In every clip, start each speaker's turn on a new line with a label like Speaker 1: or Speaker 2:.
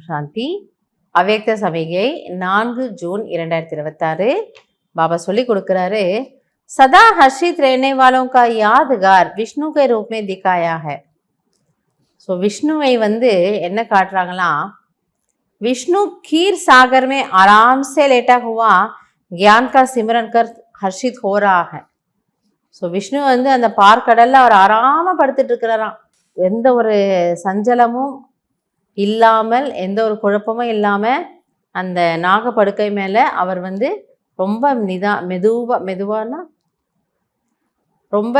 Speaker 1: சாந்தி. அவ்யக்த சமிகை 4 जून 2026. बाबा சொல்லி கொடுக்குறாரு, सदा हर्षित रहने वालों का यादगार विष्णु के रूप में दिखाया है. ஸோ விஷ்ணுவை என்ன காட்டுறாங்களாம், विष्णु खीर सागर में आराम से लेटा हुआ ज्ञान का सिमरन कर हर्षित हो रहा है. ஸோ விஷ்ணு அந்த பார்க்கடல்ல அவர் ஆறாம படுத்துட்டு இருக்கிறாராம். எந்த ஒரு சஞ்சலமும் இல்லாமல், எந்த ஒரு குழப்பமும் இல்லாமல் அந்த நாகப்படுக்கை மேலே அவர் ரொம்ப மெதுவானா ரொம்ப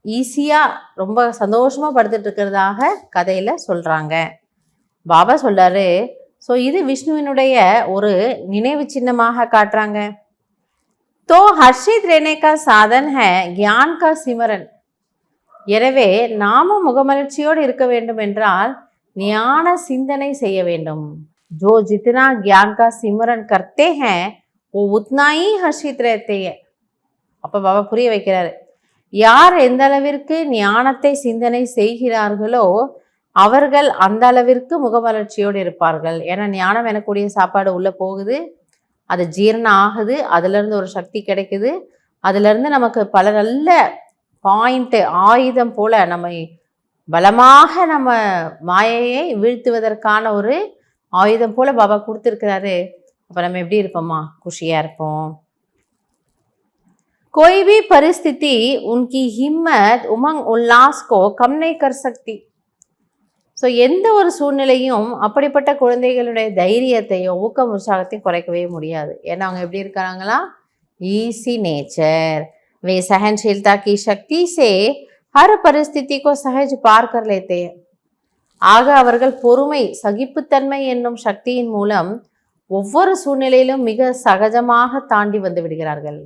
Speaker 1: ஈஸியாக ரொம்ப சந்தோஷமாக படுத்துட்டு இருக்கிறதாக கதையில் சொல்கிறாங்க. பாபா சொல்கிறாரு, ஸோ இது விஷ்ணுவினுடைய ஒரு நினைவு சின்னமாக காட்டுறாங்க. तो हर्षित रहने का साधन है ज्ञान का सिमरन. எனவே நாமும் முகமலர்ச்சியோடு இருக்க வேண்டும் என்றால் ஞான சிந்தனை செய்ய வேண்டும். जो जितना ज्ञान का सिमरन करते हैं वो उतना ही हर्षित रहते हैं. அப்போ பாபா புரிய வைக்கிறாரு, யார் எந்த அளவிற்கு ஞானத்தை சிந்தனை செய்கிறார்களோ அவர்கள் அந்த அளவிற்கு முகமலர்ச்சியோடு இருப்பார்கள். ஏன்னா ஞானம் எனக்கூடிய சாப்பாடு உள்ளே போகுது, அது ஜீரணம் ஆகுது, அதுலேருந்து ஒரு சக்தி கிடைக்குது, அதுலேருந்து நமக்கு பல நல்ல பாயிண்ட்டு ஆயுதம் போல் நம்ம பலமாக நம்ம மாயையை வீழ்த்துவதற்கான ஒரு ஆயுதம் போல் பாபா கொடுத்துருக்கிறாரு. அப்போ நம்ம எப்படி இருப்போம்மா? குஷியாக இருப்போம். कोई भी परिस्थिति उनकी हिम्मत उमंग उल्लास को कम नहीं कर सकती. ஸோ எந்த ஒரு சூழ்நிலையும் அப்படிப்பட்ட குழந்தைகளுடைய தைரியத்தையும் ஊக்கம் உற்சாகத்தையும் குறைக்கவே முடியாது. ஏன்னா அவங்க எப்படி இருக்கிறாங்களா? Easy nature. वे सहनशीलता की शक्ति से हर परिस्थिति को सहज पार कर लेते हैं. ஆக அவர்கள் பொறுமை, சகிப்புத்தன்மை என்னும் சக்தியின் மூலம் ஒவ்வொரு சூழ்நிலையிலும் மிக சகஜமாக தாண்டி வந்து விடுகிறார்கள்.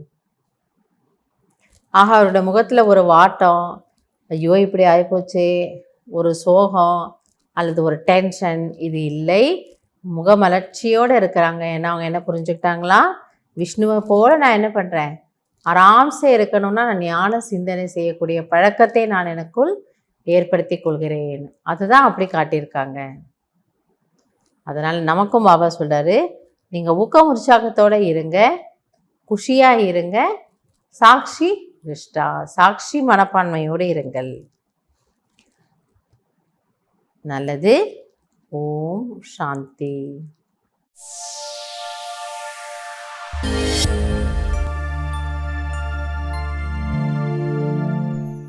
Speaker 1: ஆக அவரோட முகத்தில் ஒரு வாட்டம், ஐயோ இப்படி ஆகிப்போச்சு, ஒரு சோகம் அல்லது ஒரு டென்ஷன் இது இல்லை. முகமலர்ச்சியோடு இருக்கிறாங்க. ஏன்னா அவங்க என்ன புரிஞ்சுக்கிட்டாங்களா? விஷ்ணுவை போல் நான் என்ன பண்ணுறேன், ஆராம்சே இருக்கணும்னா நான் ஞான சிந்தனை செய்யக்கூடிய பழக்கத்தை நான் எனக்குள் ஏற்படுத்தி கொள்கிறேன். அதுதான் அப்படி காட்டியிருக்காங்க. அதனால் நமக்கும் பாபா சொல்கிறாரு, நீங்கள் ஊக்கம் உற்சாகத்தோடு இருங்க, குஷியாக இருங்க, சாட்சி நிஷ்டா சாட்சி மனப்பான்மையோடு இருங்கள். நல்லது. ஓம் சாந்தி.